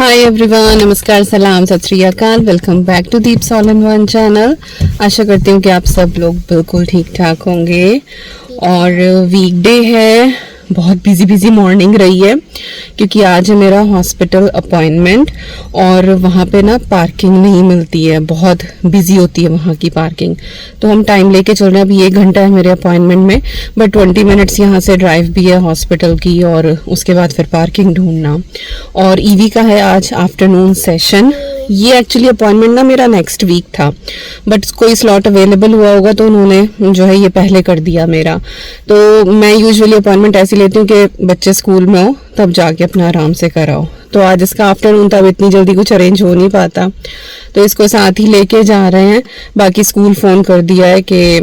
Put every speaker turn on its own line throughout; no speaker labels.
Hi everyone, नमस्कार, सलाम, सत श्री अकाल। Welcome back to Deep's all in one channel. आशा करती हूँ कि आप सब लोग बिल्कुल ठीक ठाक होंगे। और वीकडे है, बहुत बिजी मॉर्निंग रही है क्योंकि आज है मेरा हॉस्पिटल अपॉइंटमेंट और वहाँ पे ना पार्किंग नहीं मिलती है, बहुत बिजी होती है वहाँ की पार्किंग। तो हम टाइम लेके चल रहे हैं। अभी 1 घंटा है मेरे अपॉइंटमेंट में, बट 20 मिनट्स यहाँ से ड्राइव भी है हॉस्पिटल की और उसके बाद फिर पार्किंग ढूंढना। और ईवी का है आज आफ्टरनून सेशन। ये एक्चुअली अपॉइंटमेंट ना मेरा नेक्स्ट वीक था, बट कोई स्लॉट अवेलेबल हुआ होगा तो उन्होंने जो है ये पहले कर दिया मेरा। तो मैं यूजुअली अपॉइंटमेंट ऐसी लेती हूँ कि बच्चे स्कूल में हो तब जाके अपना आराम से कराओ। तो आज इसका आफ्टरनून था, अब इतनी जल्दी कुछ अरेंज हो नहीं पाता, तो इसको साथ ही लेके जा रहे हैं। बाकी स्कूल फ़ोन कर दिया है कि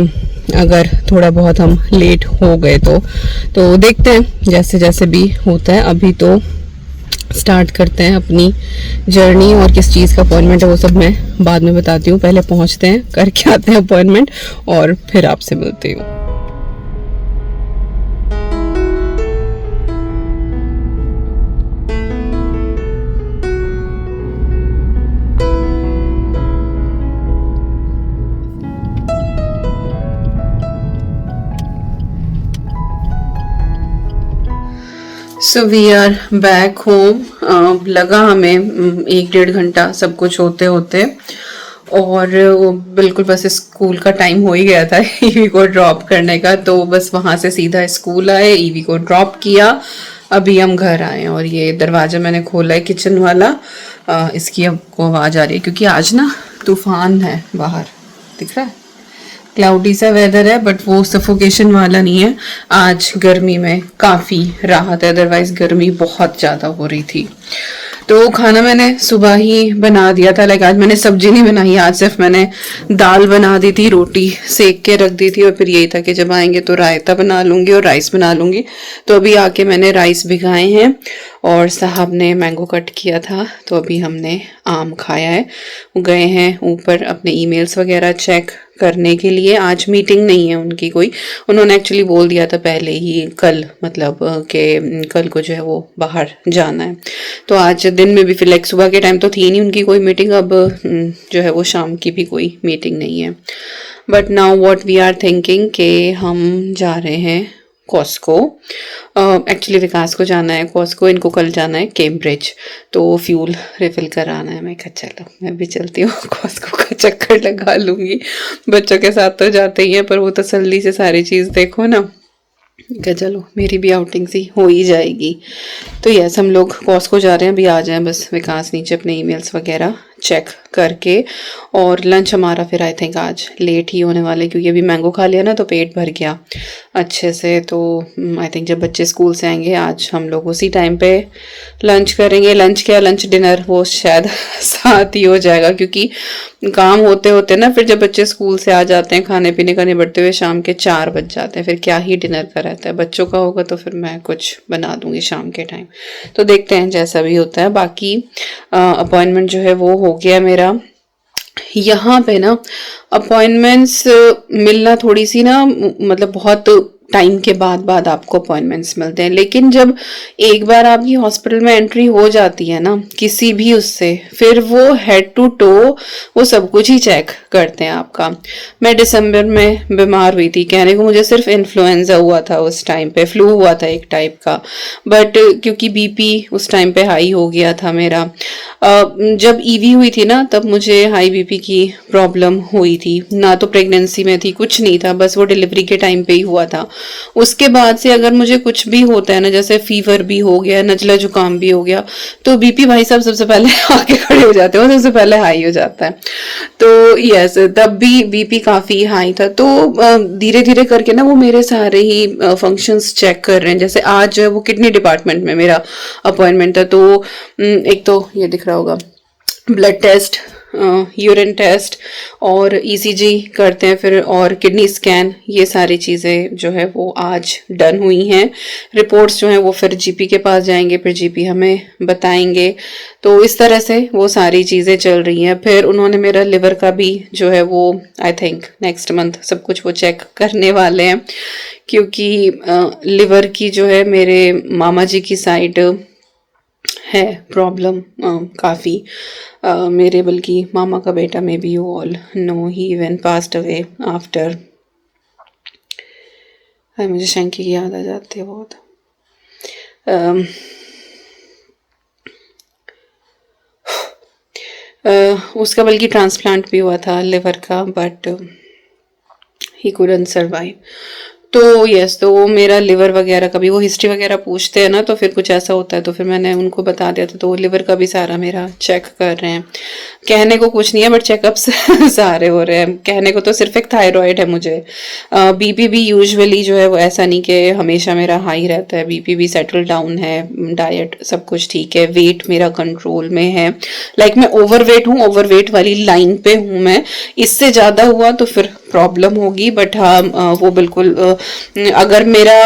अगर थोड़ा बहुत हम लेट हो गए तो देखते हैं जैसे जैसे भी होता है। अभी तो स्टार्ट करते हैं अपनी जर्नी, और किस चीज़ का अपॉइंटमेंट है वो सब मैं बाद में बताती हूँ। पहले पहुँचते हैं, करके आते हैं अपॉइंटमेंट और फिर आपसे मिलती हूँ। So we are back home. लगा हमें 1-1.5 घंटा सब कुछ होते होते, और वो बिल्कुल बस स्कूल का टाइम हो ही गया था ईवी को ड्रॉप करने का। तो बस वहाँ से सीधा स्कूल आए, ईवी को ड्रॉप किया, अभी हम घर आए। और ये दरवाज़ा मैंने खोला है किचन वाला। इसकी आपको आवाज़ आ रही है क्योंकि आज ना तूफान है बाहर, दिख रहा है। क्लाउडी सा वेदर है, बट वो सफोकेशन वाला नहीं है। आज गर्मी में काफ़ी राहत है, अदरवाइज गर्मी बहुत ज़्यादा हो रही थी। तो खाना मैंने सुबह ही बना दिया था। लाइक आज मैंने सब्जी नहीं बनाई, आज सिर्फ मैंने दाल बना दी थी, रोटी सेक के रख दी थी, और फिर यही था कि जब आएंगे तो रायता बना लूँगी और राइस बना लूँगी। तो अभी आके मैंने राइस भिगाए हैं और साहब ने मैंगो कट किया था, तो अभी हमने आम खाया है। वो गए हैं ऊपर अपने ईमेल्स वगैरह चेक करने के लिए। आज मीटिंग नहीं है उनकी कोई, उन्होंने एक्चुअली बोल दिया था पहले ही, कल मतलब कि कल को जो है वो बाहर जाना है। तो आज दिन में भी फिर लाइक सुबह के टाइम तो थी नहीं उनकी कोई मीटिंग, अब जो है वो शाम की भी कोई मीटिंग नहीं है। But now what we are thinking कि हम जा रहे हैं कॉस्को। एक्चुअली विकास को जाना है कॉस्को, इनको कल जाना है कैम्ब्रिज, तो फ्यूल रिफिल कराना है। मैं कहा चलो मैं भी चलती हूँ, कॉस्को का चक्कर लगा लूँगी। बच्चों के साथ तो जाते ही हैं, पर वो तसल्ली से सारी चीज़ देखो ना। क्या चलो मेरी भी आउटिंग सी हो ही जाएगी। तो यस, हम लोग कॉस्को जा रहे हैं, अभी आ जाएं बस विकास नीचे अपने ईमेल्स वगैरह चेक करके। और लंच हमारा फिर आई थिंक आज लेट ही होने वाले, क्योंकि अभी मैंगो खा लिया ना तो पेट भर गया अच्छे से। तो आई थिंक जब बच्चे स्कूल से आएंगे आज हम लोग उसी टाइम पे लंच करेंगे। लंच क्या, लंच डिनर वो शायद साथ ही हो जाएगा, क्योंकि काम होते होते ना फिर जब बच्चे स्कूल से आ जाते हैं खाने पीने का निबटते हुए शाम के 4 बज जाते हैं, फिर क्या ही डिनर का रहता है। बच्चों का होगा तो फिर मैं कुछ बना दूंगी शाम के टाइम। तो देखते हैं जैसा भी होता है। बाकी अपॉइंटमेंट जो है वो हो गया मेरा। यहाँ पे ना अपॉइंटमेंट्स मिलना थोड़ी सी ना, मतलब बहुत टाइम के बाद आपको अपॉइंटमेंट्स मिलते हैं, लेकिन जब एक बार आपकी हॉस्पिटल में एंट्री हो जाती है ना किसी भी उससे, फिर वो हेड टू टो वो सब कुछ ही चेक करते हैं आपका। मैं दिसंबर में बीमार हुई थी, कहने को मुझे सिर्फ इन्फ्लुएंजा हुआ था उस टाइम पे, फ्लू हुआ था एक टाइप का, बट क्योंकि बीपी उस टाइम पे हाई हो गया था मेरा। जब ईवी हुई थी ना तब मुझे हाई बीपी की प्रॉब्लम हुई थी, ना तो प्रेगनेंसी में थी, कुछ नहीं था, बस वो डिलीवरी के टाइम पे ही हुआ था। उसके बाद से अगर मुझे कुछ भी होता है ना, जैसे फीवर भी हो गया, नजला जुकाम भी हो गया, तो बीपी भाई साहब सबसे पहले आके खड़े हो जाते हैं, सबसे पहले हाई हो जाता है। तो यस, तब भी बीपी काफी हाई था। तो धीरे धीरे करके ना वो मेरे सारे ही फंक्शंस चेक कर रहे हैं। जैसे आज वो किडनी डिपार्टमेंट में मेरा अपॉइंटमेंट था, तो एक तो ये दिख रहा होगा ब्लड टेस्ट, यूरिन टेस्ट और ईसीजी करते हैं फिर, और किडनी स्कैन, ये सारी चीज़ें जो है वो आज डन हुई हैं। रिपोर्ट्स जो हैं वो फिर जीपी के पास जाएंगे, फिर जीपी हमें बताएंगे। तो इस तरह से वो सारी चीज़ें चल रही हैं। फिर उन्होंने मेरा लिवर का भी जो है वो आई थिंक नेक्स्ट मंथ सब कुछ वो चेक करने वाले हैं, क्योंकि लिवर की जो है मेरे मामा जी की साइड है प्रॉब्लम काफ़ी। मेरे बल्कि मामा का बेटा maybe you all know he even passed away after. मुझे शंकी की याद आ जाती है बहुत। उसका बल्कि ट्रांसप्लांट भी हुआ था लिवर का, बट ही कुडंट सर्वाइव। तो यस, तो वो मेरा लिवर वगैरह का भी वो हिस्ट्री वगैरह पूछते हैं ना, तो फिर कुछ ऐसा होता है तो फिर मैंने उनको बता दिया था, तो वो लिवर का भी सारा मेरा चेक कर रहे हैं। कहने को कुछ नहीं है बट चेकअप्स सारे हो रहे हैं। कहने को तो सिर्फ एक थायराइड है मुझे। बीपी भी यूजुअली जो है वो ऐसा नहीं कि हमेशा मेरा हाई रहता है, बीपी भी सेटल डाउन है, डाइट सब कुछ ठीक है, वेट मेरा कंट्रोल में है। लाइक मैं ओवरवेट हूँ, ओवरवेट वाली लाइन पे हूँ मैं। इससे ज़्यादा हुआ तो फिर प्रॉब्लम होगी, बट हाँ वो बिल्कुल अगर मेरा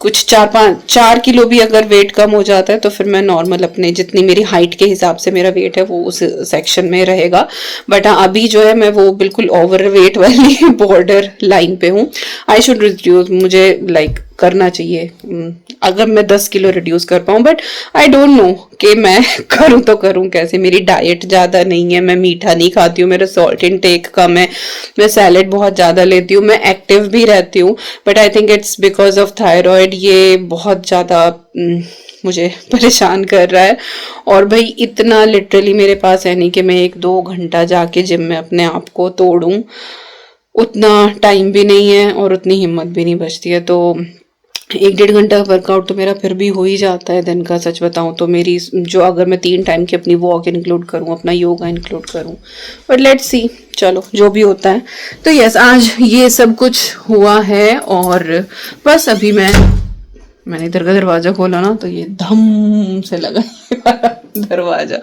कुछ 4 किलो भी अगर वेट कम हो जाता है तो फिर मैं नॉर्मल अपने जितनी मेरी हाइट के हिसाब से मेरा वेट है वो उस सेक्शन में रहेगा। बट हाँ अभी जो है मैं वो बिल्कुल ओवर वेट वाली बॉर्डर लाइन पे हूँ। आई शुड रिड्यूस, मुझे लाइक करना चाहिए अगर मैं 10 किलो रिड्यूस कर पाऊँ, बट आई डोंट नो कि मैं करूँ तो करूँ कैसे। मेरी डाइट ज़्यादा नहीं है, मैं मीठा नहीं खाती हूँ, मेरा सॉल्ट इनटेक कम है, मैं सैलेड बहुत ज़्यादा लेती हूँ, मैं एक्टिव भी रहती हूँ, but I think it's because of thyroid. ये बहुत ज़्यादा मुझे परेशान कर रहा है। और भाई इतना लिटरली मेरे पास है नहीं कि मैं 1-2 घंटा जाके जिम में अपने आप को तोड़ूं, उतना टाइम भी नहीं है और उतनी हिम्मत भी नहीं बचती है। तो 1-1.5 घंटा वर्कआउट तो मेरा फिर भी हो ही जाता है दिन का। सच बताऊं तो मेरी जो अगर मैं 3 टाइम की अपनी वॉक इंक्लूड करूं, अपना योगा इंक्लूड करूं, बट लेट्स सी, चलो जो भी होता है। तो यस, आज ये सब कुछ हुआ है और बस अभी मैंने इधर का दरवाजा खोला ना तो ये धम से लगा दरवाजा।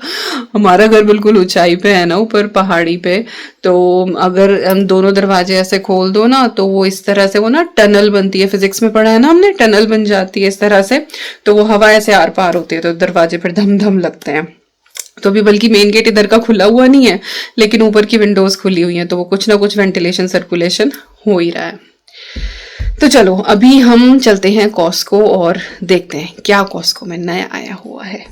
हमारा घर बिल्कुल ऊंचाई पे है ना, ऊपर पहाड़ी पे, तो अगर हम दोनों दरवाजे ऐसे खोल दो ना तो वो इस तरह से वो ना टनल बनती है, फिजिक्स में पढ़ा है ना हमने, टनल बन जाती है इस तरह से, तो वो हवा ऐसे आर पार होती है तो दरवाजे फिर धम धम लगते हैं। तो अभी बल्कि मेन गेट इधर का खुला हुआ नहीं है लेकिन ऊपर की विंडोज खुली हुई हैं, तो वो कुछ ना कुछ वेंटिलेशन सर्कुलेशन हो ही रहा है। तो चलो अभी हम चलते हैं कॉस्को और देखते हैं क्या कॉस्को में नया आया हुआ है।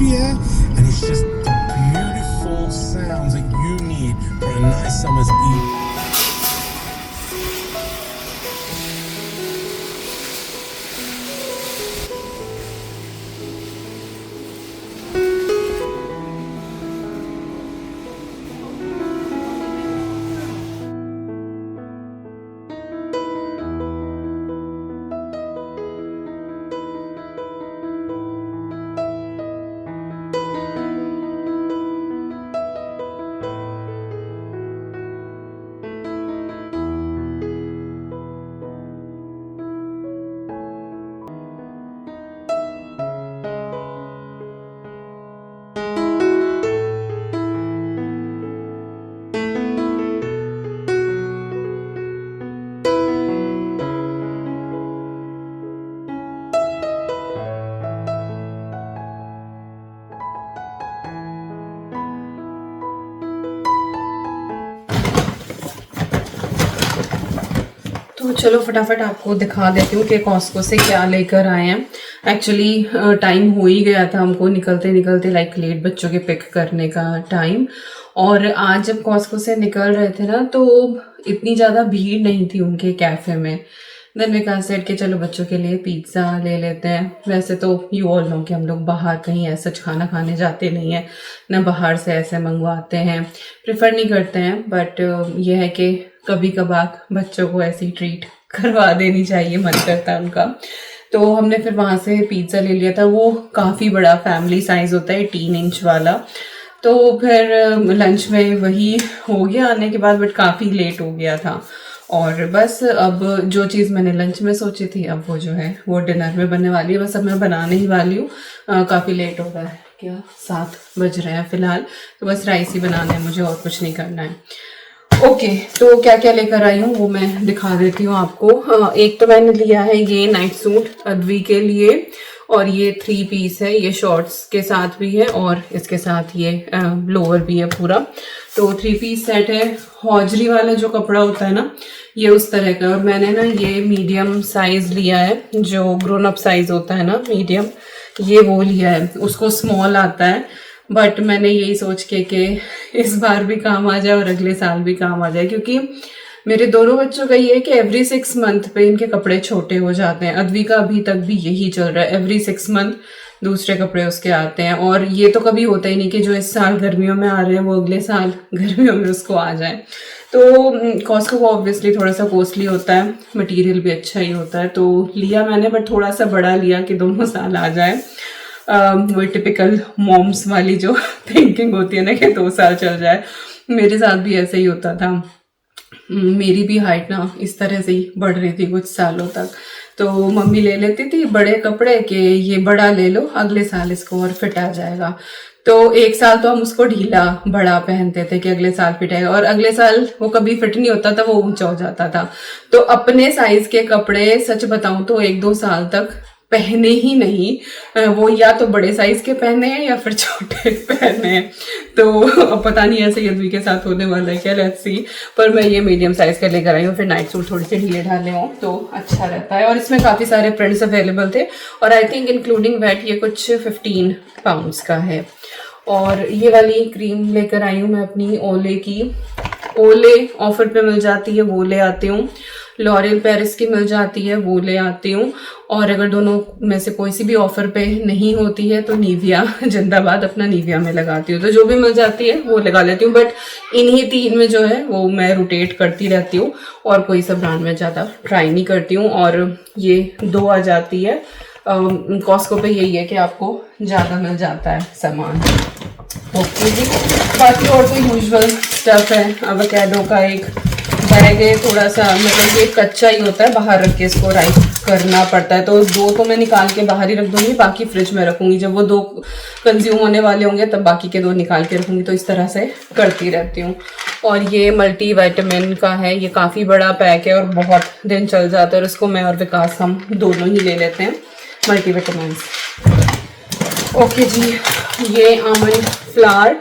And it's just the beautiful sounds that you need for a nice summer's evening.
तो चलो फटाफट आपको दिखा देती हूँ कि कॉस्को से क्या लेकर आए हैं। एक्चुअली टाइम हो ही गया था हमको निकलते निकलते, लाइक लेट बच्चों के पिक करने का टाइम। और आज जब कॉस्को से निकल रहे थे ना तो इतनी ज़्यादा भीड़ नहीं थी उनके कैफ़े में। देन वी सेड कि चलो बच्चों के लिए पिज़्ज़ा ले लेते हैं। वैसे तो यू ऑल नो कि हम लोग बाहर कहीं ऐसा खाना खाने जाते नहीं हैं, ना बाहर से ऐसे मंगवाते हैं, प्रेफर नहीं करते हैं। बट ये है कि कभी कभार बच्चों को ऐसी ट्रीट करवा देनी चाहिए, मन करता है उनका। तो हमने फिर वहाँ से पिज़्ज़ा ले लिया था, वो काफ़ी बड़ा फैमिली साइज़ होता है 18 इंच वाला। तो फिर लंच में वही हो गया आने के बाद, बट काफ़ी लेट हो गया था। और बस अब जो चीज़ मैंने लंच में सोची थी अब वो जो है वो डिनर में बनने वाली है। बस अब मैं बनाने ही वाली हूँ, काफ़ी लेट हो रहा है, क्या 7 बज रहे हैं फ़िलहाल। तो बस राइस ही बनाना है मुझे और कुछ नहीं करना है। ओके, तो क्या क्या लेकर आई हूँ वो मैं दिखा देती हूँ आपको। एक तो मैंने लिया है ये नाइट सूट अद्वी के लिए, और ये 3 पीस है, ये शॉर्ट्स के साथ भी है और इसके साथ ये लोअर भी है पूरा। तो 3 पीस सेट है। हौजरी वाला जो कपड़ा होता है ना, ये उस तरह का। और मैंने ना ये मीडियम साइज लिया है, जो ग्रोन अप साइज होता है ना मीडियम, ये वो लिया है। उसको स्मॉल आता है, बट मैंने यही सोच के कि इस बार भी काम आ जाए और अगले साल भी काम आ जाए, क्योंकि मेरे दोनों बच्चों का ये है कि एवरी 6 मंथ पे इनके कपड़े छोटे हो जाते हैं। अद्वी का अभी तक भी यही चल रहा है, एवरी 6 मंथ दूसरे कपड़े उसके आते हैं। और ये तो कभी होता ही नहीं कि जो इस साल गर्मियों में आ रहे हैं वो अगले साल गर्मियों में उसको आ जाए। तो कॉस्को को ऑब्वियसली थोड़ा सा कॉस्टली होता है, मटेरियल भी अच्छा ही होता है, तो लिया मैंने, बट थोड़ा सा बड़ा लिया कि दोनों साल आ जाए। वही टिपिकल मॉम्स वाली जो थिंकिंग होती है ना कि 2 साल चल जाए। मेरे साथ भी ऐसे ही होता था। मेरी भी हाइट ना इस तरह से ही बढ़ रही थी कुछ सालों तक, तो मम्मी ले लेती थी बड़े कपड़े के ये बड़ा ले लो, अगले साल इसको और फिट आ जाएगा। तो 1 साल तो हम उसको ढीला बड़ा पहनते थे कि अगले साल फिट आएगा, और अगले साल वो कभी फिट नहीं होता था, वो ऊंचा हो जाता था। तो अपने साइज के कपड़े सच बताऊं तो 1-2 साल तक पहने ही नहीं। वो या तो बड़े साइज के पहने हैं या फिर छोटे पहने हैं। तो अब पता नहीं ऐसे यदवी के साथ होने वाला है क्या, लेट्स सी। पर मैं ये मीडियम साइज का लेकर आई हूँ, फिर नाइट सूट थोड़े से ढीले ढाले हों तो अच्छा रहता है। और इसमें काफ़ी सारे प्रिंट्स अवेलेबल थे, और आई थिंक इंक्लूडिंग वैट ये कुछ 15 पाउंड्स का है। और ये वाली क्रीम लेकर आई हूँ मैं अपनी ओले की। ओले ऑफर पे मिल जाती है, वो ले आती हूँ। लॉरियल पेरिस की मिल जाती है, वो ले आती हूँ। और अगर दोनों में से कोई सी भी ऑफर पे नहीं होती है तो निविया जिंदाबाद, अपना निविया में लगाती हूँ। तो जो भी मिल जाती है वो लगा लेती हूँ, बट इन्हीं 3 में जो है वो मैं रोटेट करती रहती हूँ, और कोई सा ब्रांड में ज़्यादा ट्राई नहीं करती हूँ। और ये 2 आ जाती है। कॉस्को पे यही है कि आपको ज़्यादा मिल जाता है सामान। ओके जी, बाकी और तो यूजुअल स्टफ है। एवोकाडो का एक बैग है, थोड़ा सा मतलब ये कच्चा ही होता है, बाहर रख के इसको राइस करना पड़ता है। तो 2 तो मैं निकाल के बाहर ही रख दूंगी, बाकी फ्रिज में रखूंगी। जब वो 2 कंज्यूम होने वाले होंगे तब बाकी के 2 निकाल के रखूंगी। तो इस तरह से करती रहती हूँ। और ये मल्टी विटामिन का है, ये काफ़ी बड़ा पैक है और बहुत दिन चल जाता है, और इसको मैं और विकास हम दोनों ही ले लेते हैं मल्टी विटामिन। ओके जी, ये आमंड फ्लावर,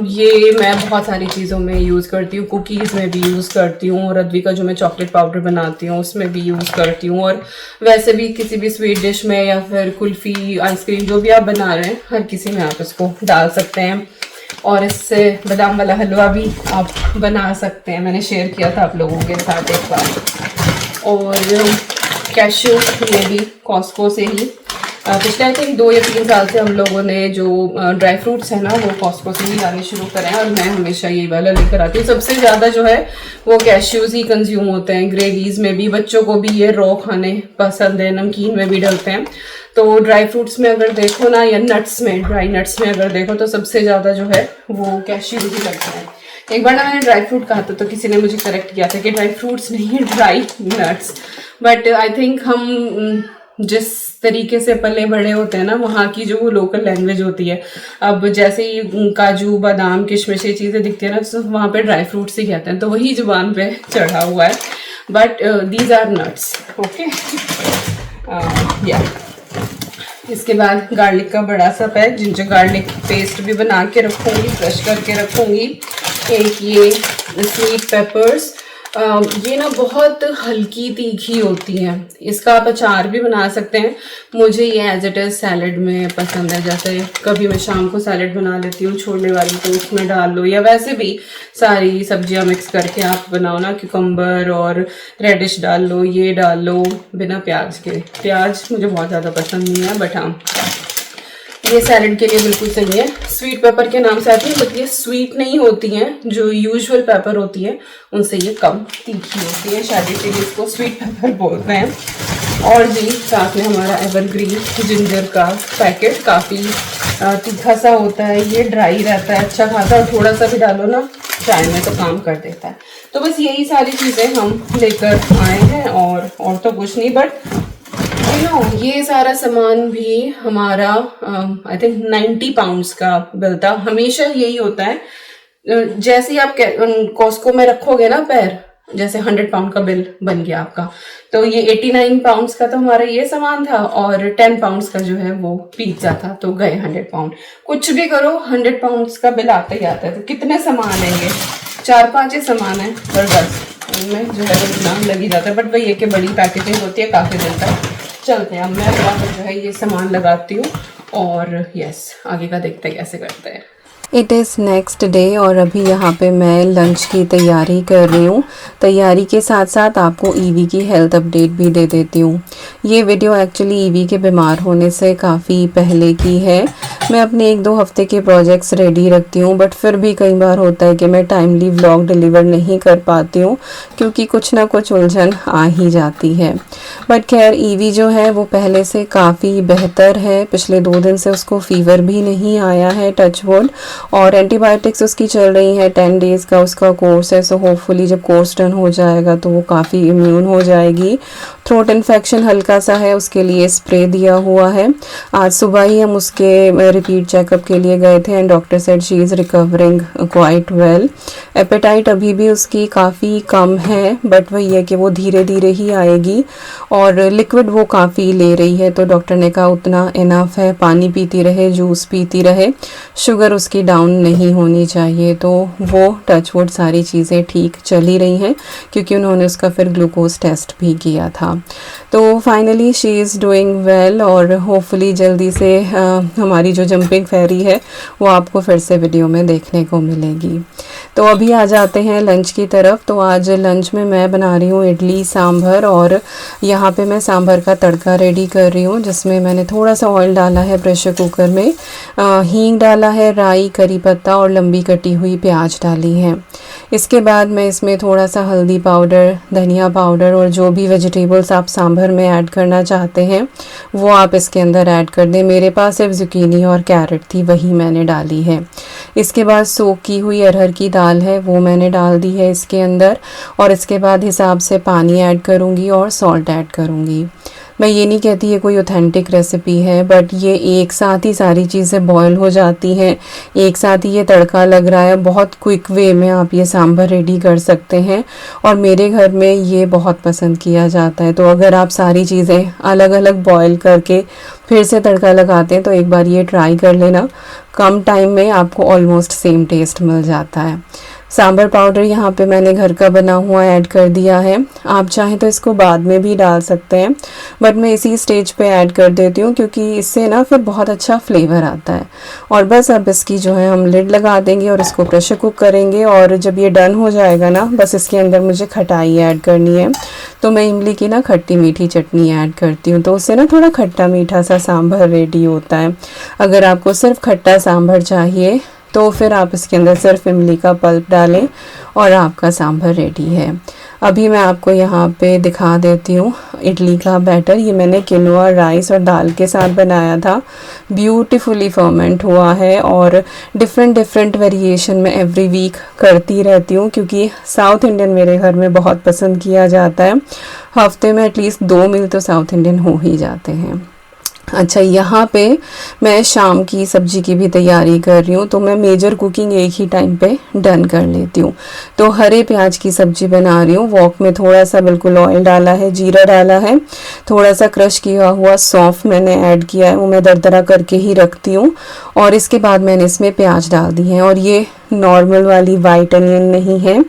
ये मैं बहुत सारी चीज़ों में यूज़ करती हूँ। कुकीज़ में भी यूज़ करती हूँ, और अद्वी का जो मैं चॉकलेट पाउडर बनाती हूँ उसमें भी यूज़ करती हूँ। और वैसे भी किसी भी स्वीट डिश में या फिर कुल्फ़ी, आइसक्रीम, जो भी आप बना रहे हैं हर किसी में आप इसको डाल सकते हैं। और इससे बादाम वाला हलवा भी आप बना सकते हैं, मैंने शेयर किया था आप लोगों के साथ एक बार। और कैश्यू, ये भी कॉस्को से ही पिछले आई थिंक 2 या 3 साल से हम लोगों ने जो ड्राई फ्रूट्स है ना वो कॉस्को से ही लाने शुरू करें, और मैं हमेशा यही वाला लेकर आती हूँ। सबसे ज़्यादा जो है वो कैश्यूज़ ही कंज्यूम होते हैं, ग्रेवीज़ में भी। बच्चों को भी ये रॉ खाने पसंद है, नमकीन में भी डलते हैं। तो ड्राई फ्रूट्स में अगर देखो ना, या नट्स में, ड्राई नट्स में अगर देखो तो सबसे ज़्यादा जो है वो कैश्यूज़ ही लगता है। एक बार ना मैंने ड्राई फ्रूट कहा था तो किसी ने मुझे करेक्ट किया था कि ड्राई फ्रूट्स नहीं, dry nuts. But I think हम जिस तरीके से पले बड़े होते हैं ना, वहाँ की जो वो लोकल लैंग्वेज होती है, अब जैसे ही काजू, बादाम, किशमिश, ये चीज़ें दिखती है ना, तो वहाँ पे ड्राई फ्रूट्स ही कहते हैं, तो वही जुबान पे चढ़ा हुआ है। But these are nuts. Okay, या इसके बाद गार्लिक का बड़ा सा पैक, जिंजर गार्लिक पेस्ट भी बना के रखूँगी, क्रश करके रखूँगी। एक ये स्वीट पेपर्स, ये ना बहुत हल्की तीखी होती हैं, इसका आप अचार भी बना सकते हैं। मुझे ये एज इट इज़ सैलड में पसंद है, जैसे कभी मैं शाम को सैलड बना लेती हूँ छोले वाली, तो उसमें डाल लो, या वैसे भी सारी सब्जियां मिक्स करके आप बनाओ ना, क्यूकम्बर और रेडिश डाल लो, ये डाल लो बिना प्याज के। प्याज मुझे बहुत ज़्यादा पसंद नहीं है, बट हाँ ये सैलड के लिए बिल्कुल सही है। स्वीट पेपर के नाम से आती है, बट ये स्वीट नहीं होती हैं, जो यूजुअल पेपर होती है उनसे ये कम तीखी होती है, शायद इसीलिए इसको स्वीट पेपर बोलते हैं। और जी साथ में हमारा एवरग्रीन जिंजर का पैकेट, काफ़ी तीखा सा होता है, ये ड्राई रहता है अच्छा खासा, और थोड़ा सा भी डालो ना चाय में तो काम कर देता है। तो बस यही सारी चीज़ें हम लेकर आए हैं, और तो कुछ नहीं। बट ये सारा सामान भी हमारा आई थिंक 90 पाउंड्स का बिल था। हमेशा यही होता है, जैसे ही आप कॉस्को में रखोगे ना पैर, जैसे 100 पाउंड का बिल बन गया आपका, तो ये 89 पाउंड्स का तो हमारा ये सामान था और 10 पाउंड्स का जो है वो पिज्जा था, तो गए 100 पाउंड। कुछ भी करो 100 पाउंड्स का बिल आता ही आता है। तो कितने सामान है ये, 4-5 ही सामान है पर बस उनमें जो है वो इतना लग ही जाता है। बट वही है कि बड़ी पैकेजिंग होती है, काफ़ी दिन तक चलते हैं। अब मैं जो है ये सामान लगाती हूँ और यस आगे का देखते हैं कैसे करते हैं।
इट इज़ नेक्स्ट डे और अभी यहाँ पे मैं लंच की तैयारी कर रही हूँ। तैयारी के साथ साथ आपको ईवी की हेल्थ अपडेट भी दे देती हूँ। ये वीडियो एक्चुअली ईवी के बीमार होने से काफ़ी पहले की है। मैं अपने 1-2 हफ्ते के प्रोजेक्ट्स रेडी रखती हूँ, बट फिर भी कई बार होता है कि मैं टाइमली व्लॉग डिलीवर नहीं कर पाती हूँ क्योंकि कुछ ना कुछ उलझन आ ही जाती है। बट खैर ईवी जो है वो पहले से काफ़ी बेहतर है। पिछले 2 दिन से उसको फीवर भी नहीं आया है, टच वुड, और एंटीबायोटिक्स उसकी चल रही है। 10 डेज़ का उसका कोर्स है, सो होपफुली जब कोर्स डन हो जाएगा तो वो काफ़ी इम्यून हो जाएगी। थ्रोट इन्फेक्शन हल्का सा है, उसके लिए स्प्रे दिया हुआ है। आज सुबह ही हम उसके रिपीट चेकअप के लिए गए थे and doctor said she is recovering quite well. Appetite अभी भी उसकी काफ़ी कम है, बट वही है कि वो धीरे धीरे ही आएगी। और लिक्विड वो काफ़ी ले रही है, तो डॉक्टर ने कहा उतना इनफ है, पानी पीती रहे, जूस पीती रहे, शुगर उसकी डाउन नहीं होनी चाहिए। तो वो टच वुड सारी चीज़ें ठीक चल ही रही हैं क्योंकि उन्होंने उसका फिर ग्लूकोज टेस्ट भी किया था। तो finally she is doing well और होपफुली जल्दी से हमारी जो जंपिंग फेरी है वो आपको फिर से वीडियो में देखने को मिलेगी। तो अभी आ जाते हैं लंच की तरफ। तो आज लंच में मैं बना रही हूँ इडली सांभर, और यहाँ पे मैं सांभर का तड़का रेडी कर रही हूँ जिसमें मैंने थोड़ा सा ऑयल डाला है प्रेशर कुकर में, हींग डाला है, राई, करी पत्ता और लंबी कटी हुई प्याज डाली है। इसके बाद मैं इसमें थोड़ा सा हल्दी पाउडर, धनिया पाउडर और जो भी वेजिटेबल्स आप सांभर में ऐड करना चाहते हैं वो आप इसके अंदर ऐड कर दें। मेरे पास सिर्फ जुकीनी और कैरेट थी, वही मैंने डाली है। इसके बाद सोक की हुई अरहर की दाल है वो मैंने डाल दी है इसके अंदर, और इसके बाद हिसाब से पानी ऐड करूँगी और सॉल्ट ऐड करूँगी। मैं ये नहीं कहती ये कोई ऑथेंटिक रेसिपी है, बट ये एक साथ ही सारी चीज़ें बॉयल हो जाती हैं, एक साथ ही ये तड़का लग रहा है। बहुत क्विक वे में आप ये सांभर रेडी कर सकते हैं और मेरे घर में ये बहुत पसंद किया जाता है। तो अगर आप सारी चीज़ें अलग अलग बॉयल करके फिर से तड़का लगाते हैं तो एक बार ये ट्राई कर लेना, कम टाइम में आपको ऑलमोस्ट सेम टेस्ट मिल जाता है। सांभर पाउडर यहाँ पे मैंने घर का बना हुआ ऐड कर दिया है, आप चाहें तो इसको बाद में भी डाल सकते हैं, बट मैं इसी स्टेज पे ऐड कर देती हूँ क्योंकि इससे ना फिर बहुत अच्छा फ्लेवर आता है। और बस अब इसकी जो है हम लिड लगा देंगे और इसको प्रेशर कुक करेंगे, और जब ये डन हो जाएगा ना बस इसके अंदर मुझे खटाई ऐड करनी है। तो मैं इमली की ना खट्टी मीठी चटनी ऐड करती हूँ, तो उससे ना थोड़ा खट्टा मीठा सा सांभर रेडी होता है। अगर आपको सिर्फ खट्टा सांभर चाहिए तो फिर आप इसके अंदर सिर्फ इमली का पल्प डालें और आपका सांभर रेडी है। अभी मैं आपको यहाँ पे दिखा देती हूँ इडली का बैटर। ये मैंने किनोआ, राइस और दाल के साथ बनाया था, ब्यूटीफुली फर्मेंट हुआ है, और डिफरेंट वेरिएशन में एवरी वीक करती रहती हूँ क्योंकि साउथ इंडियन मेरे घर में बहुत पसंद किया जाता है। हफ्ते में एटलीस्ट 2 मील तो साउथ इंडियन हो ही जाते हैं। अच्छा, यहाँ पे मैं शाम की सब्जी की भी तैयारी कर रही हूँ, तो मैं मेजर कुकिंग एक ही टाइम पे डन कर लेती हूँ। तो हरे प्याज की सब्जी बना रही हूँ। वॉक में थोड़ा सा बिल्कुल ऑयल डाला है, जीरा डाला है, थोड़ा सा क्रश किया हुआ सौंफ मैंने ऐड किया है, वो मैं दरदरा करके ही रखती हूँ। और इसके बाद मैंने इसमें प्याज डाल दी है, और ये नॉर्मल वाली वाइट अनियन नहीं है,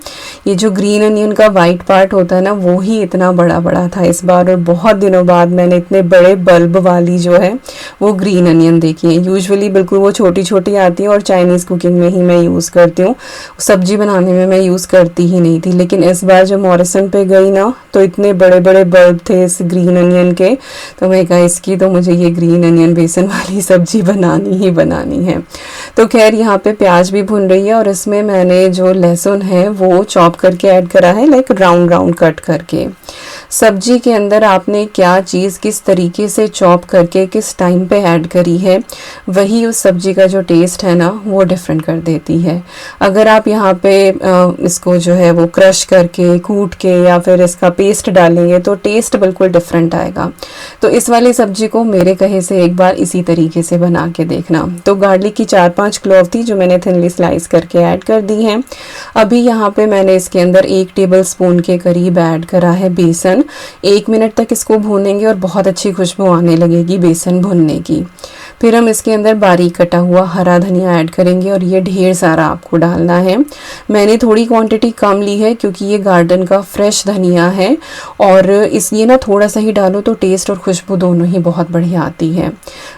ये जो ग्रीन अनियन का वाइट पार्ट होता है ना वो ही इतना बड़ा बड़ा था इस बार, और बहुत दिनों बाद मैंने इतने बड़े बल्ब वाली जो है वो ग्रीन अनियन देखी है। यूजुअली बिल्कुल वो छोटी छोटी आती है और चाइनीज़ कुकिंग में ही मैं यूज़ करती हूँ, सब्जी बनाने में मैं यूज़ करती ही नहीं थी। लेकिन इस बार जब मॉरिसन पे गई ना तो इतने बड़े बड़े बल्ब थे इस ग्रीन अनियन के, तो मैं कहा इसकी तो मुझे ये ग्रीन अनियन बेसन वाली सब्जी बनानी ही बनानी है। तो खैर यहाँ पे प्याज भी भुन रही है, और इसमें मैंने जो लहसुन है वो चॉप करके ऐड करा है, लाइक राउंड राउंड कट करके। सब्जी के अंदर आपने क्या चीज़ किस तरीके से चॉप करके किस टाइम पे ऐड करी है, वही उस सब्जी का जो टेस्ट है ना वो डिफरेंट कर देती है। अगर आप यहाँ पे इसको जो है वो क्रश करके, कूट के या फिर इसका पेस्ट डालेंगे तो टेस्ट बिल्कुल डिफरेंट आएगा। तो इस वाली सब्जी को मेरे कहे से एक बार इसी तरीके से बना के देखना। तो गार्लिक की 4-5 क्लोव थी जो मैंने थिनली स्लाइस करके ऐड कर दी हैं। अभी यहाँ पे मैंने इसके अंदर 1 टेबलस्पून के करीब ऐड करा है बेसन। 1 मिनट तक इसको भूनेंगे और बहुत अच्छी खुशबू आने लगेगी बेसन भुनने की। फिर हम इसके अंदर बारीक कटा हुआ हरा धनिया ऐड करेंगे और ये ढेर सारा आपको डालना है। मैंने थोड़ी क्वांटिटी कम ली है क्योंकि ये गार्डन का फ्रेश धनिया है और इसलिए ना थोड़ा सा ही डालो तो टेस्ट और खुशबू दोनों ही बहुत बढ़िया आती है।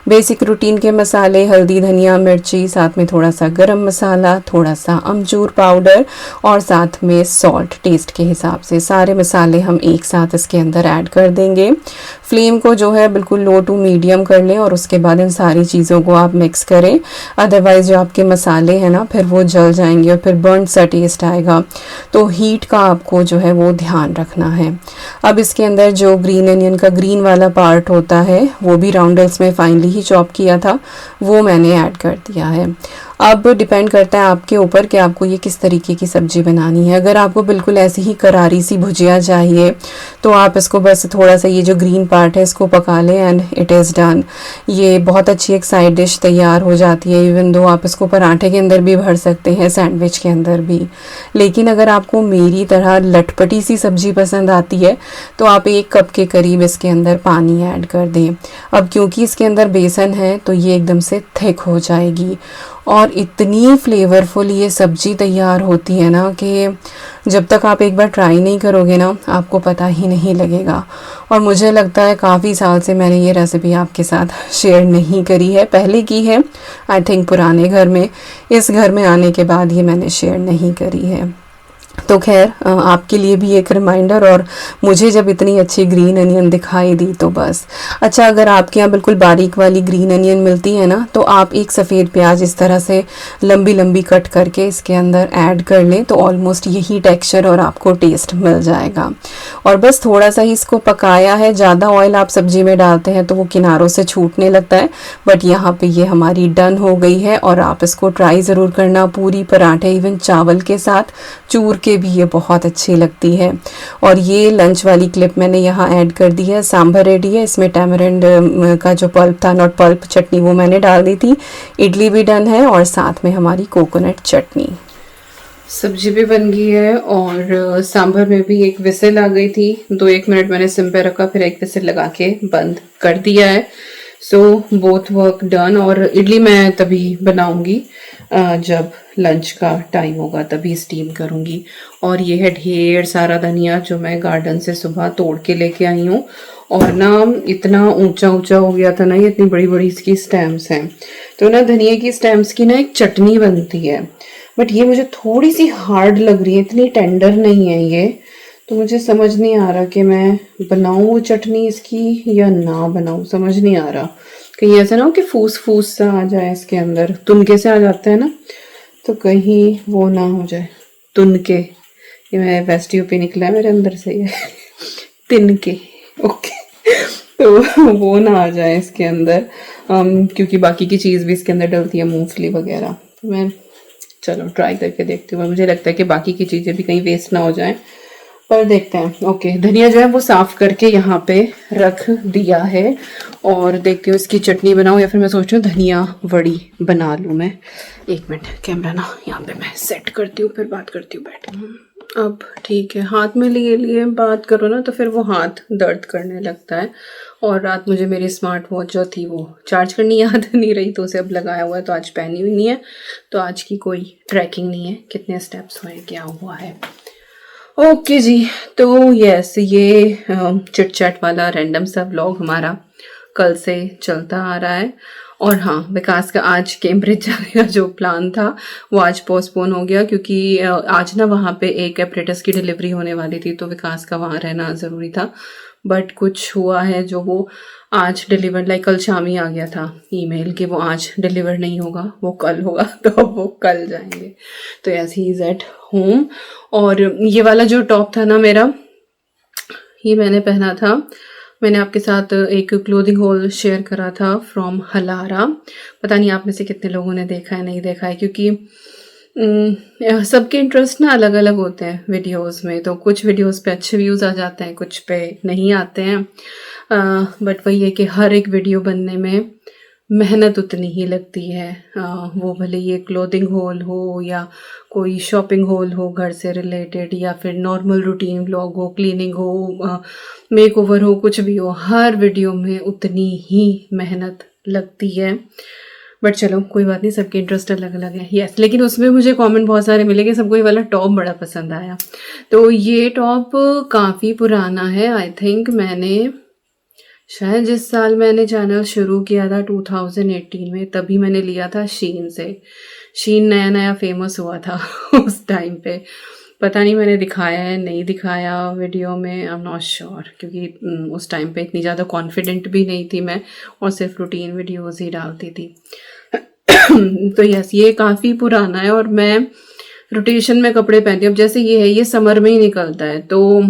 बेसिक रूटीन के मसाले हल्दी धनिया मिर्ची, साथ में थोड़ा सा गरम मसाला, थोड़ा सा अमचूर पाउडर और साथ में सॉल्ट टेस्ट के हिसाब से, सारे मसाले हम एक साथ इसके अंदर ऐड कर देंगे। फ्लेम को जो है बिल्कुल लो टू मीडियम कर लें और उसके बाद इन सारी चीज़ों को आप मिक्स करें। अदरवाइज़ जो आपके मसाले हैं ना फिर वो जल जाएंगे और फिर बर्न सा टेस्ट आएगा। तो हीट का आपको जो है वो ध्यान रखना है। अब इसके अंदर जो ग्रीन अनियन का ग्रीन वाला पार्ट होता है वो भी राउंडल्स में फाइनली ही चॉप किया था, वो मैंने ऐड कर दिया है। अब डिपेंड करता है आपके ऊपर कि आपको ये किस तरीके की सब्ज़ी बनानी है। अगर आपको बिल्कुल ऐसी ही करारी सी भुजिया चाहिए तो आप इसको बस थोड़ा सा ये जो ग्रीन पार्ट है इसको पका लें एंड इट इज़ डन। ये बहुत अच्छी एक साइड डिश तैयार हो जाती है। इवन दो आप इसको पराठे के अंदर भी भर सकते हैं, सैंडविच के अंदर भी। लेकिन अगर आपको मेरी तरह लटपटी सी सब्ज़ी पसंद आती है तो आप 1 कप के करीब इसके अंदर पानी ऐड कर दें। अब क्योंकि इसके अंदर बेसन है तो ये एकदम से थिक हो जाएगी और इतनी फ्लेवरफुल ये सब्ज़ी तैयार होती है ना कि जब तक आप एक बार ट्राई नहीं करोगे ना आपको पता ही नहीं लगेगा। और मुझे लगता है काफ़ी साल से मैंने ये रेसिपी आपके साथ शेयर नहीं करी है। पहले की है आई थिंक पुराने घर में, इस घर में आने के बाद ये मैंने शेयर नहीं करी है। तो खैर आपके लिए भी एक रिमाइंडर, और मुझे जब इतनी अच्छी ग्रीन अनियन दिखाई दी तो बस। अच्छा, अगर आपके यहाँ बिल्कुल बारीक वाली ग्रीन अनियन मिलती है ना तो आप एक सफ़ेद प्याज इस तरह से लंबी लंबी कट करके इसके अंदर ऐड कर लें तो ऑलमोस्ट यही टेक्सचर और आपको टेस्ट मिल जाएगा। और बस थोड़ा सा ही इसको पकाया है। ज़्यादा ऑयल आप सब्जी में डालते हैं तो वो किनारों से छूटने लगता है, बट यहाँ पे ये हमारी डन हो गई है। और आप इसको ट्राई ज़रूर करना, पूरी पराठे इवन चावल के साथ चूर के भी ये बहुत अच्छी लगती है। और ये लंच वाली क्लिप मैंने यहाँ ऐड कर दी है। सांभर रेडी है, इसमें टैमरिंड का जो पल्प था, नॉट पल्प, चटनी, वो मैंने डाल दी थी। इडली भी डन है और साथ में हमारी कोकोनट चटनी।
सब्जी भी बन गई है और सांभर में भी एक विसिल आ गई थी। 2-1 मिनट मैंने सिम पे रखा, फिर एक विसिल लगा के बंद कर दिया है। So both work done. और इडली मैं तभी बनाऊंगी जब लंच का टाइम होगा, तभी स्टीम करूंगी। और ये है ढेर सारा धनिया जो मैं गार्डन से सुबह तोड़ के लेके आई हूँ। और ना इतना ऊंचा ऊंचा हो गया था ना, ये इतनी बड़ी बड़ी इसकी स्टेम्स हैं। तो ना धनिया की स्टेम्स की ना एक चटनी बनती है, बट ये मुझे थोड़ी सी हार्ड लग रही है, इतनी टेंडर नहीं है ये। तो मुझे समझ नहीं आ रहा कि मैं बनाऊँ वो चटनी इसकी या ना बनाऊँ, समझ नहीं आ रहा। कहीं ऐसा ना हो कि फूस फूस सा आ जाए इसके अंदर, तुनके से आ जाते हैं ना, तो कहीं वो ना हो जाए। तुनके, ये मैं वेस्ट यूपी निकला है मेरे अंदर से, ये तिनके, ओके। तो वो ना आ जाए इसके अंदर, क्योंकि बाकी की चीज़ भी इसके अंदर डलती है, मूंगफली वगैरह। तो मैं चलो ट्राई करके देखती हूँ। मुझे लगता है कि बाकी की चीज़ें भी कहीं वेस्ट ना हो जाए, पर देखते हैं। ओके, धनिया जो है वो साफ करके यहाँ पे रख दिया है और देखती हूँ इसकी चटनी बनाऊँ या फिर मैं सोच रही हूँ धनिया वड़ी बना लूँ मैं। 1 मिनट, कैमरा ना यहाँ पे मैं सेट करती हूँ, फिर बात करती हूँ बैठ के। अब ठीक है, हाथ में लिए लिए बात करो ना तो फिर वो हाथ दर्द करने लगता है। और रात मुझे मेरी स्मार्ट वॉच जो थी वो चार्ज करनी याद नहीं रही, तो उसे अब लगाया हुआ है, तो आज पहनी हुई नहीं है। तो आज की कोई ट्रैकिंग नहीं है, कितने स्टेप्स हुए, क्या हुआ है। ओके जी, तो यस, ये चिट चैट वाला रैंडम सा व्लॉग हमारा कल से चलता आ रहा है। और हाँ, विकास का आज कैम्ब्रिज जाने का जो प्लान था वो आज पोस्टपोन हो गया, क्योंकि आज ना वहाँ पे एक एपरेटस की डिलीवरी होने वाली थी, तो विकास का वहाँ रहना ज़रूरी था। बट कुछ हुआ है जो वो आज डिलीवर, लाइक कल शाम ही आ गया था ईमेल कि वो आज डिलीवर नहीं होगा, वो कल होगा। तो वो कल जाएंगे। तो yes, he is at home. और ये वाला जो टॉप था ना मेरा, ये मैंने पहना था, मैंने आपके साथ एक क्लोथिंग हॉल शेयर करा था फ्रॉम हलारा। पता नहीं आप में से कितने लोगों ने देखा है, नहीं देखा है, क्योंकि सबके इंटरेस्ट ना अलग अलग होते हैं वीडियोस में। तो कुछ वीडियोस पे अच्छे व्यूज़ आ जाते हैं, कुछ पे नहीं आते हैं। बट वही है कि हर एक वीडियो बनने में मेहनत उतनी ही लगती है। वो भले ये क्लोथिंग हॉल हो या कोई शॉपिंग हॉल हो घर से रिलेटेड, या फिर नॉर्मल रूटीन व्लॉग हो, क्लीनिंग हो, मेकओवर हो, कुछ भी हो, हर वीडियो में उतनी ही मेहनत लगती है। बट चलो कोई बात नहीं, सबके इंटरेस्ट अलग अलग है। यस, लेकिन उसमें मुझे कमेंट बहुत सारे मिले कि सबको ये वाला टॉप बड़ा पसंद आया। तो ये टॉप काफ़ी पुराना है। आई थिंक मैंने शायद जिस साल मैंने चैनल शुरू किया था 2018 में, तभी मैंने लिया था शीन से। शीन नया नया फेमस हुआ था उस टाइम पे। पता नहीं मैंने दिखाया है नहीं दिखाया वीडियो में, आई एम नॉट श्योर, क्योंकि उस टाइम पे इतनी ज़्यादा कॉन्फिडेंट भी नहीं थी मैं, और सिर्फ रूटीन वीडियोज़ ही डालती थी। तो यस, ये काफ़ी पुराना है और मैं रोटेशन में कपड़े पहनती हूँ। अब जैसे ये है, ये समर में ही निकलता है, तो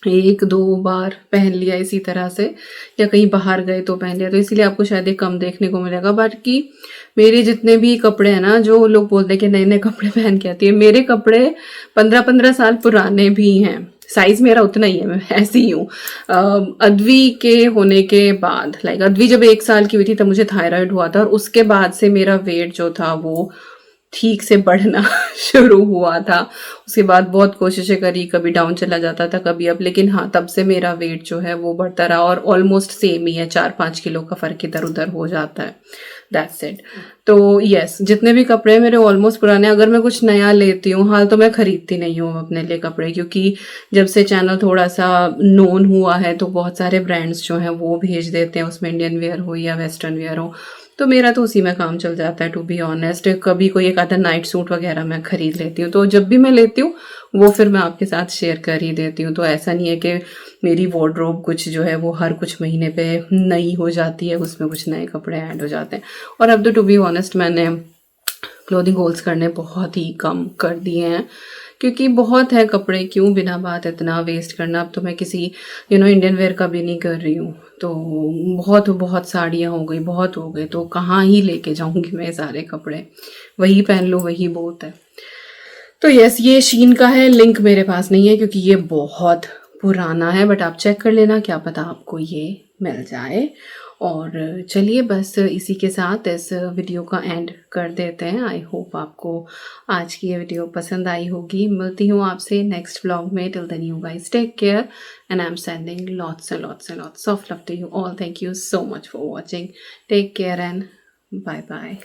1-2 बार पहन लिया इसी तरह से, या कहीं बाहर गए तो पहन लिया, तो इसीलिए आपको शायद ये कम देखने को मिलेगा। बाकी मेरे जितने भी कपड़े हैं ना, जो लोग बोलते हैं कि नए नए कपड़े पहन के आती है, मेरे कपड़े 15-15 साल पुराने भी हैं। साइज़ मेरा उतना ही है, मैं ऐसी ही हूँ। अद्वी के होने के बाद, लाइक अद्वी जब 1 साल की हुई थी तब मुझे थायराइड हुआ था, और उसके बाद से मेरा वेट जो था वो ठीक से बढ़ना शुरू हुआ था। उसके बाद बहुत कोशिशें करी, कभी डाउन चला जाता था, कभी अप, लेकिन हाँ, तब से मेरा वेट जो है वो बढ़ता रहा, और ऑलमोस्ट सेम ही है, 4-5 किलो का फ़र्क इधर उधर हो जाता है। That's it. तो यस, जितने भी कपड़े हैं मेरे ऑलमोस्ट पुराने। अगर मैं कुछ नया लेती हूँ, हाल तो मैं खरीदती नहीं हूँ अपने लिए कपड़े, क्योंकि जब से चैनल थोड़ा सा नोन हुआ है तो बहुत सारे ब्रांड्स जो हैं वो भेज देते हैं, उसमें इंडियन वेयर हो या वेस्टर्न वेयर हो, तो मेरा तो उसी में काम चल जाता है, टू बी ऑनेस्ट। कभी कोई एक आधा नाइट सूट वगैरह मैं खरीद लेती हूँ, तो जब भी मैं लेती हूँ वो फिर मैं आपके साथ शेयर कर ही देती हूँ। तो ऐसा नहीं है कि मेरी वार्डरोब कुछ जो है वो हर कुछ महीने पे नई हो जाती है, उसमें कुछ नए कपड़े ऐड हो जाते हैं। और अब तो टू बी ऑनेस्ट मैंने क्लोथिंग होल्स करने बहुत ही कम कर दिए हैं, क्योंकि बहुत है कपड़े, क्यों बिना बात इतना वेस्ट करना। अब तो मैं किसी इंडियन वेयर का भी नहीं कर रही हूँ, तो बहुत बहुत साड़ियाँ हो गई, बहुत हो गए, तो कहाँ ही लेके जाऊँगी मैं सारे कपड़े, वही पहन लो, वही बहुत है। तो यस, ये शीन का है, लिंक मेरे पास नहीं है क्योंकि ये बहुत पुराना है, बट आप चेक कर लेना, क्या पता आपको ये मिल जाए। और चलिए बस इसी के साथ इस वीडियो का एंड कर देते हैं। आई होप आपको आज की ये वीडियो पसंद आई होगी। मिलती हूँ आपसे नेक्स्ट व्लॉग में। Till then you guys take care and I am sending lots and lots and lots of love to you all. Thank you so much for watching. Take care and bye bye.